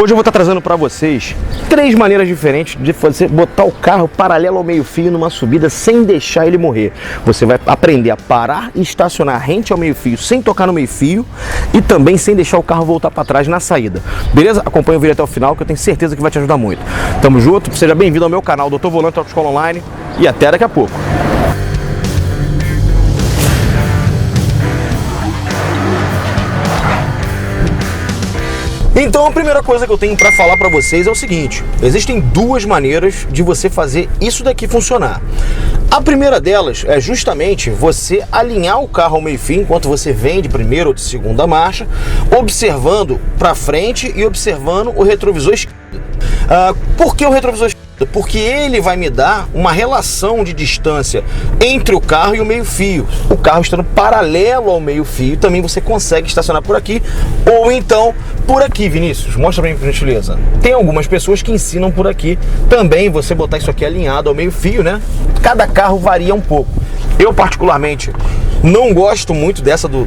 Hoje eu vou estar trazendo para vocês 3 maneiras diferentes de você botar o carro paralelo ao meio-fio numa subida sem deixar ele morrer. Você vai aprender a parar e estacionar rente ao meio-fio sem tocar no meio-fio e também sem deixar o carro voltar para trás na saída. Beleza? Acompanha o vídeo até o final que eu tenho certeza que vai te ajudar muito. Tamo junto, seja bem-vindo ao meu canal Dr. Volante Autoescola Online e até daqui a pouco. Então a primeira coisa que eu tenho para falar para vocês é o seguinte: existem 2 maneiras de você fazer isso daqui funcionar. A primeira delas é justamente você alinhar o carro ao meio-fio enquanto você vem de primeira ou de segunda marcha, observando para frente e observando o retrovisor esquerdo. Por que o retrovisor esquerdo? Porque ele vai me dar uma relação de distância entre o carro e o meio-fio. O carro estando paralelo ao meio-fio, também você consegue estacionar por aqui ou então por aqui. Vinícius, mostra pra mim, por gentileza. Tem algumas pessoas que ensinam por aqui também você botar isso aqui alinhado ao meio-fio, né? Cada carro varia um pouco. Eu particularmente não gosto muito dessa do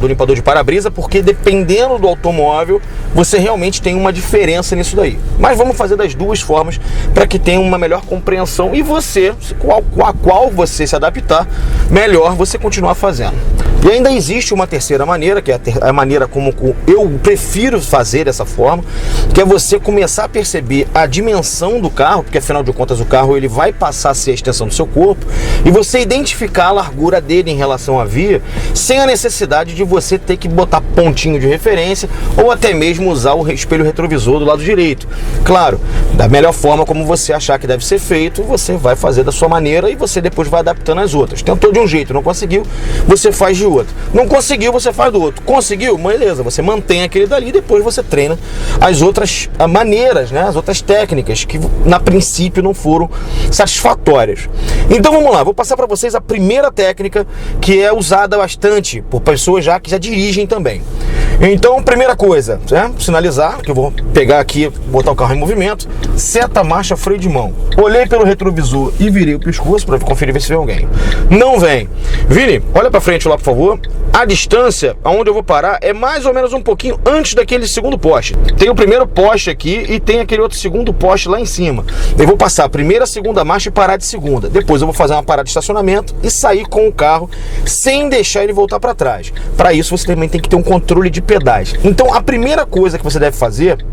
limpador de para-brisa, porque dependendo do automóvel você realmente tem uma diferença nisso daí. Mas vamos fazer das 2 formas para que tenha uma melhor compreensão e você, a qual você se adaptar, melhor você continuar fazendo. E ainda existe uma terceira maneira, que é a maneira como eu prefiro fazer dessa forma, que é você começar a perceber a dimensão do carro, porque afinal de contas o carro ele vai passar a ser a extensão do seu corpo, e você identificar a largura dele em relação à via, sem a necessidade de você ter que botar pontinho de referência ou até mesmo usar o espelho retrovisor do lado direito. Claro, da melhor forma como você achar que deve ser feito, você vai fazer da sua maneira e você depois vai adaptando as outras. Tentou de um jeito, não conseguiu, você faz de outro. Não conseguiu, você faz do outro. Conseguiu? Beleza, você mantém aquele dali e depois você treina as outras maneiras, né? As outras técnicas que na princípio não foram satisfatórias. Então vamos lá, vou passar para vocês a primeira técnica que é usada bastante por pessoas que já dirigem também. Então, primeira coisa, né? Sinalizar, que eu vou pegar aqui, botar o carro em movimento, seta, marcha, freio de mão. Olhei pelo retrovisor e virei o pescoço para conferir ver se vem alguém. Não vem. Vini, olha para frente lá, por favor. A distância aonde eu vou parar é mais ou menos um pouquinho antes daquele segundo poste. Tem o primeiro poste aqui e tem aquele outro segundo poste lá em cima. Eu vou passar a primeira, segunda marcha e parar de segunda. Depois eu vou fazer uma parada de estacionamento e sair com o carro sem deixar ele voltar para trás. Para isso você também tem que ter um controle de pedais. Então a primeira coisa que você deve fazer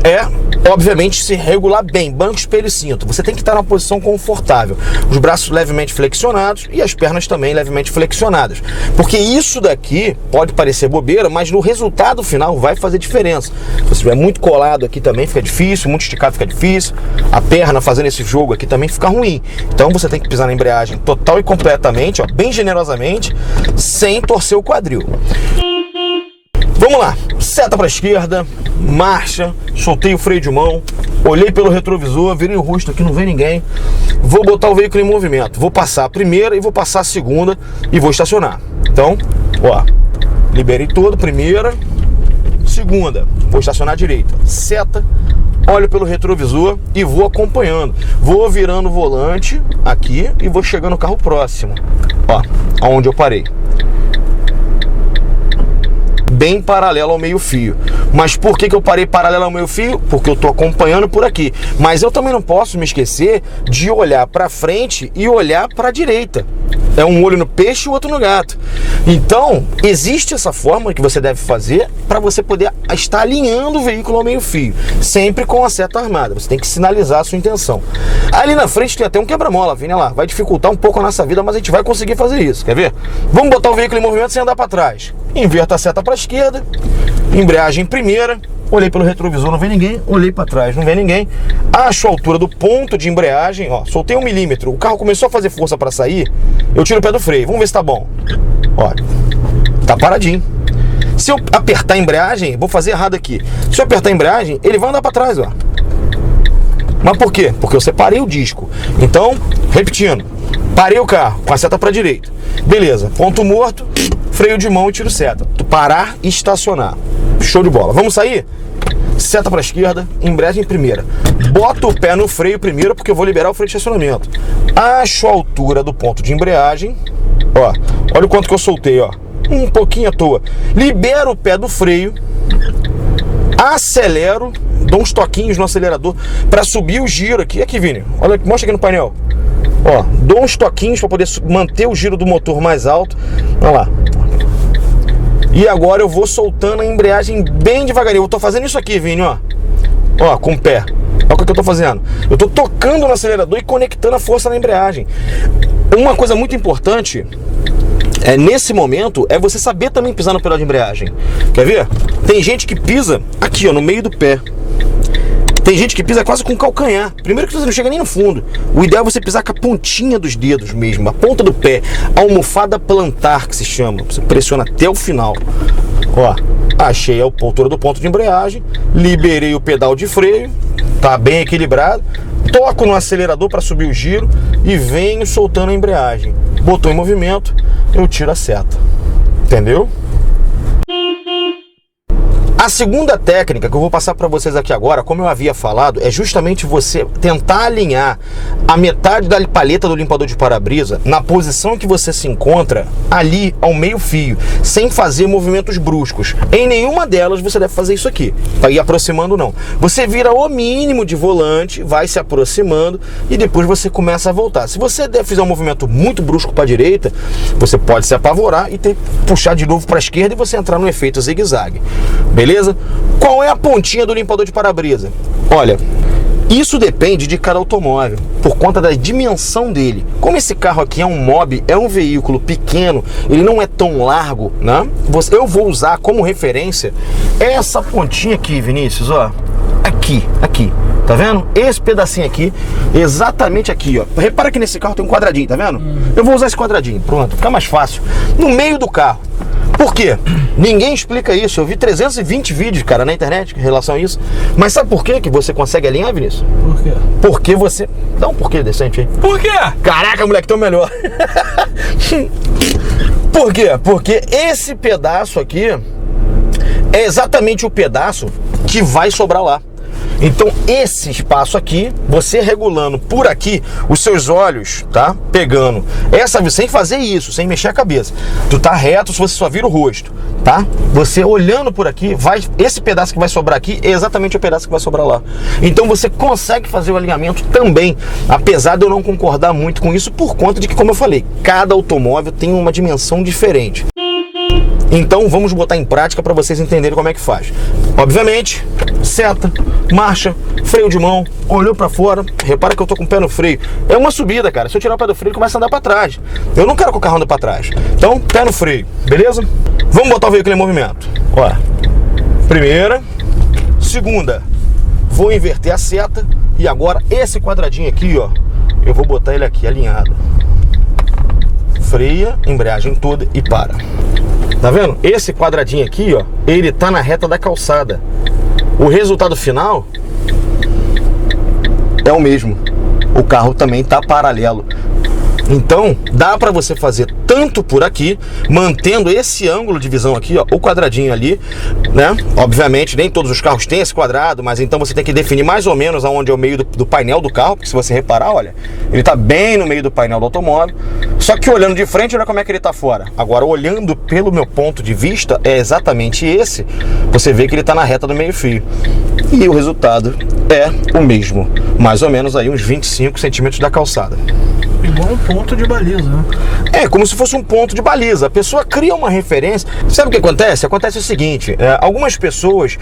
é, obviamente, se regular bem, banco, espelho e cinto. Você tem que estar numa posição confortável, os braços levemente flexionados e as pernas também levemente flexionadas, porque isso daqui pode parecer bobeira, mas no resultado final vai fazer diferença. Se você estiver muito colado aqui também fica difícil, muito esticado fica difícil, a perna fazendo esse jogo aqui também fica ruim. Então você tem que pisar na embreagem total e completamente, ó, bem generosamente, sem torcer o quadril. Vamos lá, seta para a esquerda, marcha, soltei o freio de mão, olhei pelo retrovisor, virei o rosto aqui, não vem ninguém. Vou botar o veículo em movimento, vou passar a primeira e vou passar a segunda e vou estacionar. Então, ó, liberei todo, primeira, segunda, vou estacionar à direita, seta, olho pelo retrovisor e vou acompanhando. Vou virando o volante aqui e vou chegando no carro próximo, ó, aonde eu parei. Bem paralelo ao meio-fio. Mas por que eu parei paralelo ao meio-fio? Porque eu estou acompanhando por aqui. Mas eu também não posso me esquecer de olhar para frente e olhar para a direita. É um olho no peixe e o outro no gato. Então, existe essa forma que você deve fazer para você poder estar alinhando o veículo ao meio-fio, sempre com a seta armada. Você tem que sinalizar a sua intenção. Ali na frente tem até um quebra-mola, Vini, lá. Vai dificultar um pouco a nossa vida, mas a gente vai conseguir fazer isso. Quer ver? Vamos botar o veículo em movimento sem andar para trás. Inverta a seta para a esquerda, embreagem primeira, olhei pelo retrovisor, não vem ninguém, olhei para trás, não vem ninguém, acho a altura do ponto de embreagem, ó, soltei 1 milímetro, o carro começou a fazer força para sair, eu tiro o pé do freio, vamos ver se tá bom. Ó, tá paradinho. Se eu apertar a embreagem, vou fazer errado aqui, se eu apertar a embreagem, ele vai andar para trás, ó. Mas por quê? Porque eu separei o disco. Então, repetindo, parei o carro com a seta para a direita, beleza, ponto morto, freio de mão e tiro seta. Parar e estacionar. Show de bola. Vamos sair? Seta para a esquerda, embreagem primeira. Boto o pé no freio primeiro porque eu vou liberar o freio de estacionamento. Acho a altura do ponto de embreagem. Ó, olha o quanto que eu soltei, ó. Um pouquinho à toa. Libero o pé do freio. acelero, dou uns toquinhos no acelerador para subir o giro aqui. Aqui, Vini, olha, mostra aqui no painel. Ó, dou uns toquinhos para poder manter o giro do motor mais alto. Olha lá. E agora eu vou soltando a embreagem bem devagarinho. Eu tô fazendo isso aqui, Vini, ó. Ó, com o pé. Olha o que eu tô fazendo. Eu tô tocando no acelerador e conectando a força na embreagem. Uma coisa muito importante nesse momento é você saber também pisar no pedal de embreagem. Quer ver? Tem gente que pisa aqui, ó, no meio do pé. Tem gente que pisa quase com o calcanhar. Primeiro que você não chega nem no fundo. O ideal é você pisar com a pontinha dos dedos mesmo, a ponta do pé, a almofada plantar que se chama. Você pressiona até o final. Ó, achei a altura do ponto de embreagem, liberei o pedal de freio, tá bem equilibrado, toco no acelerador para subir o giro e venho soltando a embreagem. Botou em movimento, eu tiro a seta. Entendeu? A segunda técnica que eu vou passar para vocês aqui agora, como eu havia falado, é justamente você tentar alinhar a metade da palheta do limpador de para-brisa na posição que você se encontra ali ao meio fio, sem fazer movimentos bruscos. Em nenhuma delas você deve fazer isso aqui, para ir aproximando não. Você vira o mínimo de volante, vai se aproximando e depois você começa a voltar. Se você fizer um movimento muito brusco para a direita, você pode se apavorar e ter que puxar de novo para a esquerda e você entrar no efeito zigue-zague. Beleza? Qual é a pontinha do limpador de para-brisa? Olha, isso depende de cada automóvel, por conta da dimensão dele. Como esse carro aqui é um mob, é um veículo pequeno, ele não é tão largo, né? Eu vou usar como referência essa pontinha aqui, Vinícius, ó. Aqui, tá vendo? Esse pedacinho aqui, exatamente aqui, ó. Repara que nesse carro tem um quadradinho, tá vendo? Eu vou usar esse quadradinho, pronto, fica mais fácil. No meio do carro. Por quê? Ninguém explica isso. Eu vi 320 vídeos, cara, na internet em relação a isso. Mas sabe por quê que você consegue alinhar, Vinícius? Por quê? Porque você... Dá um porquê decente aí. Por quê? Caraca, moleque, tão melhor. Por quê? Porque esse pedaço aqui é exatamente o pedaço que vai sobrar lá. Então esse espaço aqui, você regulando por aqui, os seus olhos, tá? Pegando essa, sem fazer isso, sem mexer a cabeça. Tu tá reto, se você só vira o rosto, tá? Você olhando por aqui, esse pedaço que vai sobrar aqui é exatamente o pedaço que vai sobrar lá. Então você consegue fazer o alinhamento também, apesar de eu não concordar muito com isso, por conta de que, como eu falei, cada automóvel tem uma dimensão diferente. Então vamos botar em prática para vocês entenderem como é que faz. Obviamente, seta, marcha, freio de mão, olhou para fora, repara que eu tô com o pé no freio. É uma subida, cara. Se eu tirar o pé do freio, ele começa a andar para trás. Eu não quero que o carro ande para trás. Então, pé no freio, beleza? Vamos botar o veículo em movimento. Ó, primeira, segunda, vou inverter a seta e agora esse quadradinho aqui, ó, eu vou botar ele aqui alinhado. Freia, embreagem toda e para. Tá vendo? Esse quadradinho aqui, ó, ele tá na reta da calçada. O resultado final é o mesmo. O carro também tá paralelo. Então, dá para você fazer tanto por aqui, mantendo esse ângulo de visão aqui, ó, o quadradinho ali, né? Obviamente, nem todos os carros têm esse quadrado, mas então você tem que definir mais ou menos aonde é o meio do painel do carro, porque se você reparar, olha, ele tá bem no meio do painel do automóvel. Só que olhando de frente, olha como é que ele tá fora. Agora, olhando pelo meu ponto de vista, é exatamente esse. Você vê que ele tá na reta do meio-fio. E o resultado é o mesmo. Mais ou menos aí uns 25 centímetros da calçada. Igual um ponto de baliza, né? É, como se fosse um ponto de baliza. A pessoa cria uma referência. Sabe o que acontece? Acontece o seguinte, algumas pessoas,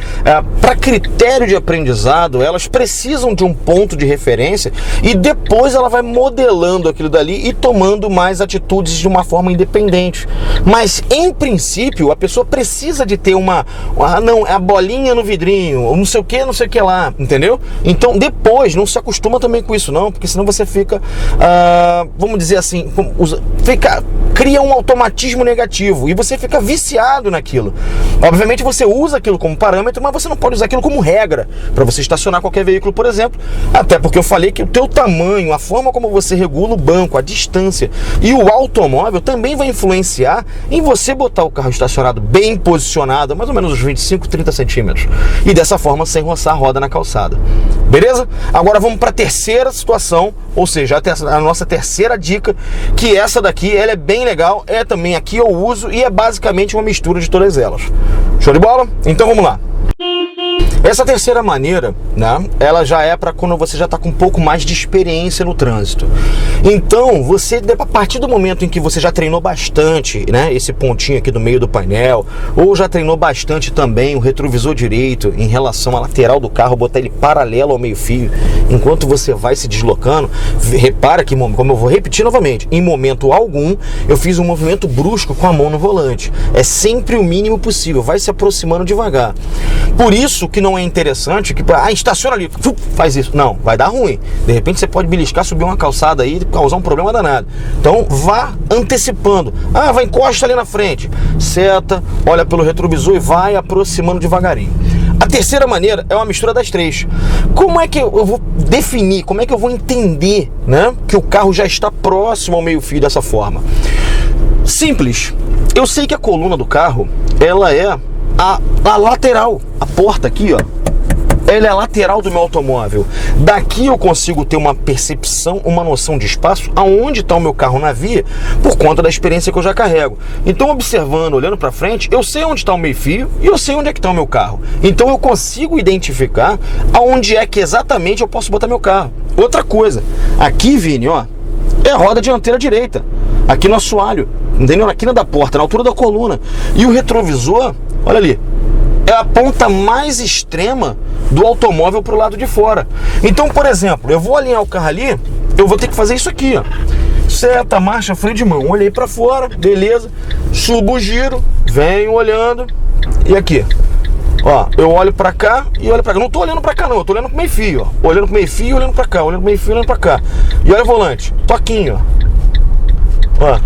para critério de aprendizado, elas precisam de um ponto de referência e depois ela vai modelando aquilo dali e tomando mais atitudes de uma forma independente. Mas, em princípio, a pessoa precisa de ter não, é a bolinha no vidrinho, ou não sei o que lá, entendeu? Então, depois, não se acostuma também com isso, não, porque senão você fica... vamos dizer assim, cria um automatismo negativo e você fica viciado naquilo. Obviamente você usa aquilo como parâmetro, mas você não pode usar aquilo como regra para você estacionar qualquer veículo, por exemplo. Até porque eu falei que o teu tamanho, a forma como você regula o banco, a distância e o automóvel também vai influenciar em você botar o carro estacionado bem posicionado, mais ou menos uns 25, 30 centímetros. E dessa forma sem roçar a roda na calçada. Beleza? Agora vamos para a terceira situação, ou seja, a nossa terceira dica, que essa daqui, ela é bem legal, é também aqui eu uso e é basicamente uma mistura de todas elas. Show de bola? Então vamos lá. Essa terceira maneira, né, ela já é para quando você já está com um pouco mais de experiência no trânsito. Então, você, a partir do momento em que você já treinou bastante, né, esse pontinho aqui do meio do painel, ou já treinou bastante também o retrovisor direito em relação à lateral do carro, botar ele paralelo ao meio-fio, enquanto você vai se deslocando, repara que, como eu vou repetir novamente, em momento algum eu fiz um movimento brusco com a mão no volante. É sempre o mínimo possível, vai se aproximando devagar. Por isso que não é interessante que, estaciona ali, faz isso. Não, vai dar ruim. De repente você pode beliscar, subir uma calçada aí e causar um problema danado. Então vá antecipando. Vai, encosta ali na frente. Seta, olha pelo retrovisor e vai aproximando devagarinho. A terceira maneira é uma mistura das três. Como é que eu vou definir, como é que eu vou entender, né, que o carro já está próximo ao meio-fio dessa forma? Simples. Eu sei que a coluna do carro, ela é a lateral, a porta aqui, ó, ela é a lateral do meu automóvel. Daqui eu consigo ter uma percepção, uma noção de espaço, aonde está o meu carro na via, por conta da experiência que eu já carrego. Então, observando, olhando para frente, eu sei onde está o meio-fio e eu sei onde é que está o meu carro. Então, eu consigo identificar aonde é que exatamente eu posso botar meu carro. Outra coisa, aqui, Vini, ó, é a roda dianteira direita, aqui no assoalho, entendeu? Na quina da porta, na altura da coluna. E o retrovisor, olha ali, é a ponta mais extrema do automóvel para o lado de fora. Então, por exemplo, eu vou alinhar o carro ali, eu vou ter que fazer isso aqui, ó. Seta, marcha, freio de mão. Olhei para fora, beleza. Subo o giro, venho olhando. E aqui, ó, eu olho para cá e olho para cá. Não tô olhando para cá não, eu tô olhando pro meio fio, ó. Olhando pro meio fio, olhando para cá, olhando pro meio fio, olhando para cá. E olha o volante, toquinho, ó. Ó,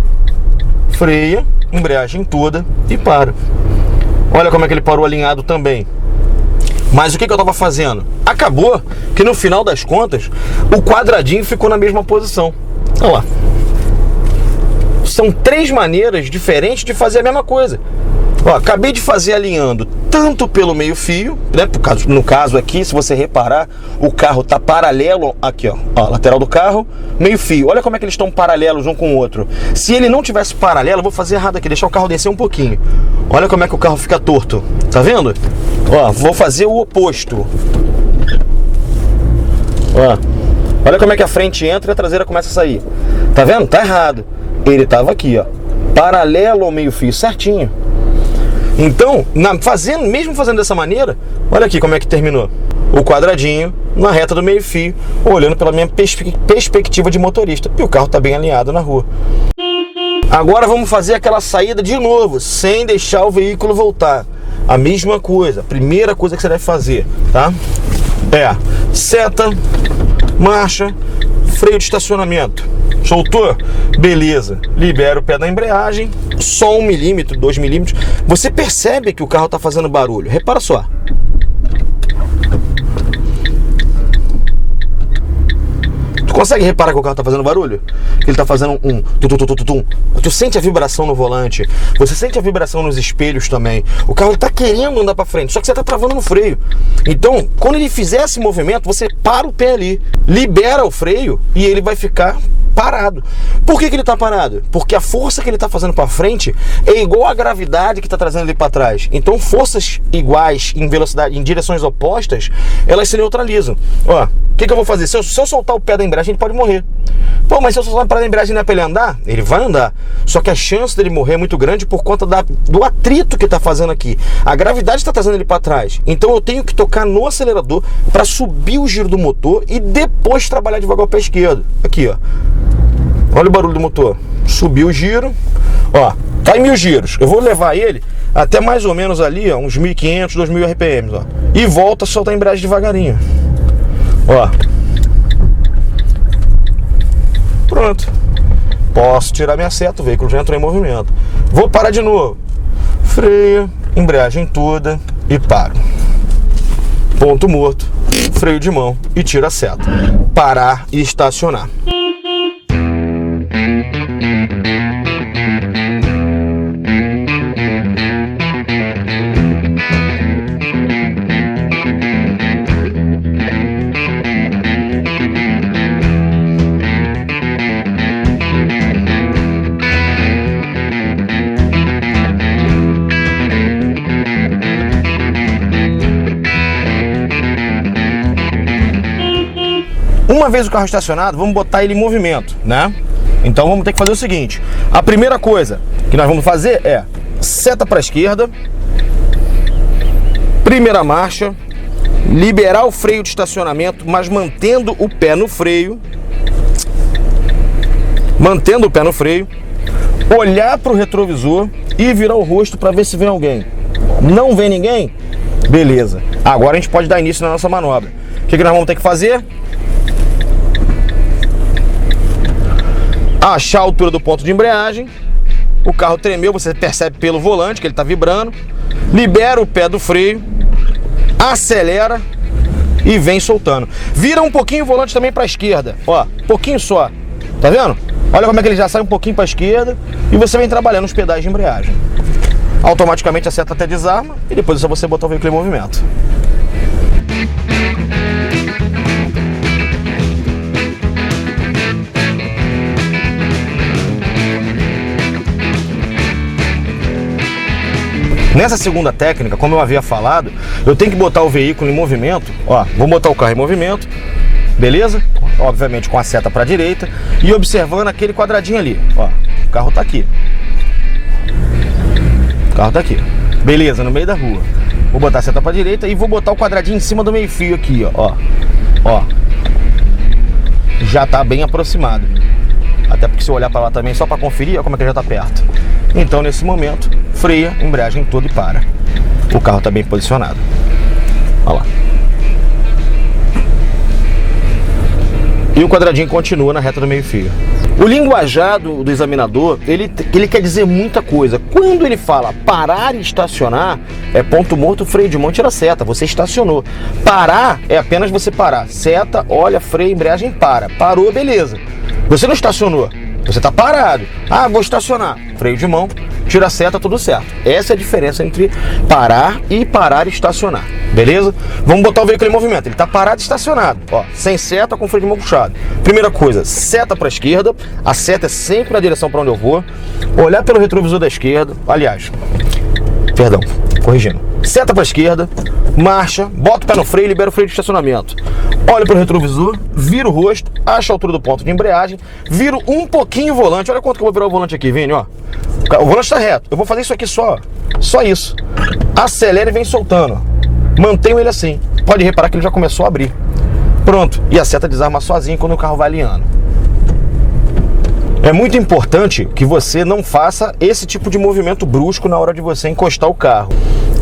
freia, embreagem toda e para. Olha como é que ele parou alinhado também. Mas o que eu estava fazendo? Acabou que no final das contas o quadradinho ficou na mesma posição. Olha lá. São três maneiras diferentes de fazer a mesma coisa. Ó, acabei de fazer alinhando tanto pelo meio fio, né? No caso aqui, se você reparar, o carro está paralelo aqui, ó, lateral do carro, meio fio. Olha como é que eles estão paralelos um com o outro. Se ele não tivesse paralelo, eu vou fazer errado aqui, deixar o carro descer um pouquinho. Olha como é que o carro fica torto. Tá vendo? Ó, vou fazer o oposto. Ó, olha como é que a frente entra e a traseira começa a sair. Tá vendo? Tá errado. Ele tava aqui, ó, paralelo ao meio fio, certinho. Então, mesmo fazendo dessa maneira, olha aqui como é que terminou. O quadradinho na reta do meio fio, olhando pela minha perspectiva de motorista. E o carro está bem alinhado na rua. Agora vamos fazer aquela saída de novo, sem deixar o veículo voltar. A mesma coisa, a primeira coisa que você deve fazer, tá? É seta, marcha, freio de estacionamento. Soltou? Beleza. Libera o pé da embreagem, só 1 milímetro, 2 milímetros. Você percebe que o carro está fazendo barulho. Repara só. Tu consegue reparar que o carro está fazendo barulho? Que ele está fazendo um tum. Tu sente a vibração no volante. Você sente a vibração nos espelhos também. O carro está querendo andar para frente, só que você está travando no freio. Então, quando ele fizer esse movimento, você para o pé ali, libera o freio e ele vai ficar parado. Por que ele está parado? Porque a força que ele está fazendo para frente é igual à gravidade que está trazendo ele para trás. Então, forças iguais em velocidade, em direções opostas, elas se neutralizam. Ó, o que eu vou fazer? Se eu soltar o pé da embreagem, ele pode morrer. Pô, mas se eu soltar o pé da embreagem não é para ele andar? Ele vai andar. Só que a chance dele morrer é muito grande por conta do atrito que está fazendo aqui. A gravidade está trazendo ele para trás. Então eu tenho que tocar no acelerador para subir o giro do motor e depois trabalhar devagar o pé esquerdo. Aqui, ó. Olha o barulho do motor. Subiu o giro. Ó, tá em 1000 giros. Eu vou levar ele até mais ou menos ali, ó, uns 1500, 2000 RPM, ó. E volta a soltar a embreagem devagarinho. Ó. Pronto. Posso tirar minha seta, o veículo já entrou em movimento. Vou parar de novo. Freio, embreagem toda e paro. Ponto morto, freio de mão e tiro a seta. Parar e estacionar. Uma vez o carro estacionado, vamos botar ele em movimento, né? Então vamos ter que fazer o seguinte. A primeira coisa que nós vamos fazer é seta para a esquerda, primeira marcha, liberar o freio de estacionamento, mas mantendo o pé no freio. Mantendo o pé no freio, olhar para o retrovisor e virar o rosto para ver se vem alguém. Não vem ninguém? Beleza. Agora a gente pode dar início na nossa manobra. O que nós vamos ter que fazer? Achar a altura do ponto de embreagem. O carro tremeu, você percebe pelo volante que ele está vibrando. Libera o pé do freio, acelera e vem soltando. Vira um pouquinho o volante também para a esquerda, ó, pouquinho só. Tá vendo? Olha como é que ele já sai um pouquinho para a esquerda e você vem trabalhando os pedais de embreagem. Automaticamente a seta até desarma e depois é só você botar o veículo em movimento. Nessa segunda técnica, como eu havia falado, eu tenho que botar o veículo em movimento. Ó, vou botar o carro em movimento, beleza? Obviamente com a seta para a direita e observando aquele quadradinho ali. Ó, o carro tá aqui. O carro tá aqui. Beleza, no meio da rua. Vou botar a seta para a direita e vou botar o quadradinho em cima do meio-fio aqui, ó. Ó. Já tá bem aproximado. Até porque se eu olhar para lá também só para conferir, ó como é que já tá perto. Então nesse momento, freia, embreagem toda e para. O carro está bem posicionado. Olha lá. E o quadradinho continua na reta do meio-fio. O linguajar do examinador, ele quer dizer muita coisa. Quando ele fala parar e estacionar, é ponto morto, freio de mão, tira a seta, você estacionou. Parar é apenas você parar. Seta, olha, freio, embreagem, para. Parou, beleza. Você não estacionou, você está parado. Ah, vou estacionar. Freio de mão, tira a seta, tudo certo. Essa é a diferença entre parar e estacionar. Beleza? Vamos botar o veículo em movimento. Ele está parado e estacionado. Ó, sem seta, com freio de mão puxado. Primeira coisa, seta para a esquerda. A seta é sempre na direção para onde eu vou. Olhar pelo retrovisor da esquerda. Aliás, perdão, corrigindo. Seta para a esquerda, marcha, bota o pé no freio e libera o freio de estacionamento. Olha para o retrovisor, vira o rosto, acha a altura do ponto de embreagem, viro um pouquinho o volante. Olha quanto que eu vou virar o volante aqui, Vini, ó. O volante está reto. Eu vou fazer isso aqui só isso. Acelera e vem soltando. Mantenho ele assim. Pode reparar que ele já começou a abrir. Pronto. E a seta desarma sozinho quando o carro vai alinhando. É muito importante que você não faça esse tipo de movimento brusco na hora de você encostar o carro.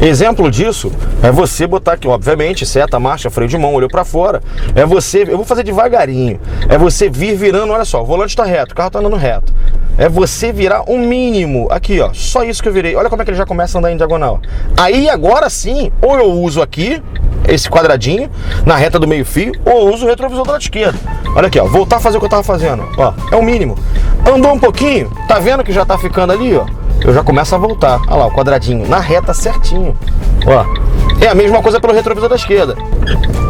Exemplo disso é você botar aqui, obviamente, seta, marcha, freio de mão, olhou para fora. É você, eu vou fazer devagarinho. É você vir virando, olha só, o volante está reto, o carro está andando reto. É você virar um mínimo, aqui ó, só isso que eu virei. Olha como é que ele já começa a andar em diagonal. Aí agora sim, ou eu uso aqui, esse quadradinho, na reta do meio fio, ou eu uso o retrovisor do lado esquerdo. Olha aqui ó, voltar a fazer o que eu tava fazendo, ó, é o mínimo. Andou um pouquinho, tá vendo que já tá ficando ali, ó? Eu já começo a voltar. Olha lá, o quadradinho na reta certinho. Ó, é a mesma coisa pelo retrovisor da esquerda.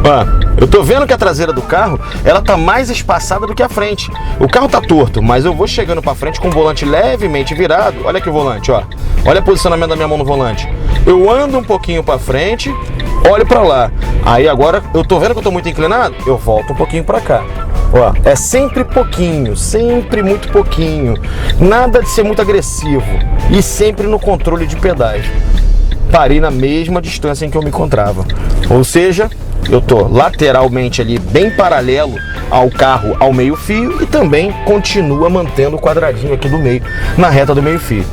Ó, eu tô vendo que a traseira do carro, ela tá mais espaçada do que a frente. O carro tá torto, mas eu vou chegando pra frente com o volante levemente virado. Olha aqui o volante, ó. Olha o posicionamento da minha mão no volante. Eu ando um pouquinho pra frente, olho pra lá. Aí agora, eu tô vendo que eu tô muito inclinado, eu volto um pouquinho pra cá. Ó, é sempre pouquinho, sempre muito pouquinho. Nada de ser muito agressivo. E sempre no controle de pedais. Parei na mesma distância em que eu me encontrava. Ou seja, eu tô lateralmente ali, bem paralelo ao carro, ao meio fio. E também continua mantendo o quadradinho aqui do meio, na reta do meio fio.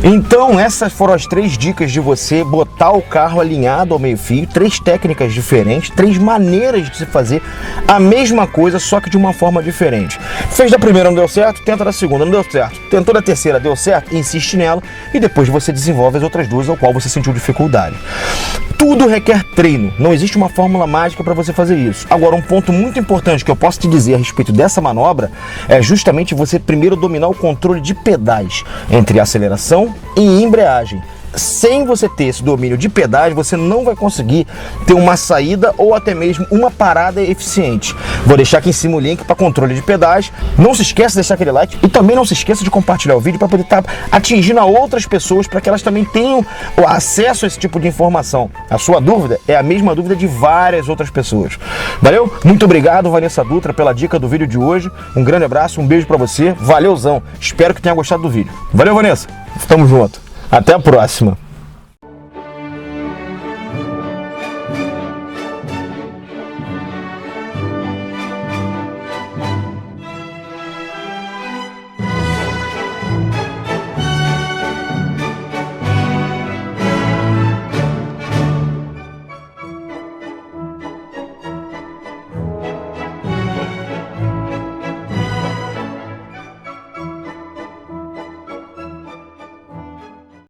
Então essas foram as 3 dicas de você botar o carro alinhado ao meio fio, 3 técnicas diferentes, 3 maneiras de se fazer a mesma coisa, só que de uma forma diferente. Fez da primeira, não deu certo, tenta da segunda, não deu certo. Tentou da terceira, deu certo, insiste nela e depois você desenvolve as outras 2 ao qual você sentiu dificuldade. Tudo requer treino, não existe uma fórmula mágica para você fazer isso. Agora, um ponto muito importante que eu posso te dizer a respeito dessa manobra é justamente você primeiro dominar o controle de pedais entre aceleração e embreagem. sem você ter esse domínio de pedágio, você não vai conseguir ter uma saída ou até mesmo uma parada eficiente. Vou deixar aqui em cima o link para controle de pedágio. Não se esqueça de deixar aquele like e também não se esqueça de compartilhar o vídeo para poder estar atingindo a outras pessoas, para que elas também tenham o acesso a esse tipo de informação. A sua dúvida é a mesma dúvida de várias outras pessoas. Valeu? Muito obrigado, Vanessa Dutra, pela dica do vídeo de hoje. Um grande abraço, um beijo para você. Valeuzão. Espero que tenha gostado do vídeo. Valeu, Vanessa. Tamo junto. Até a próxima.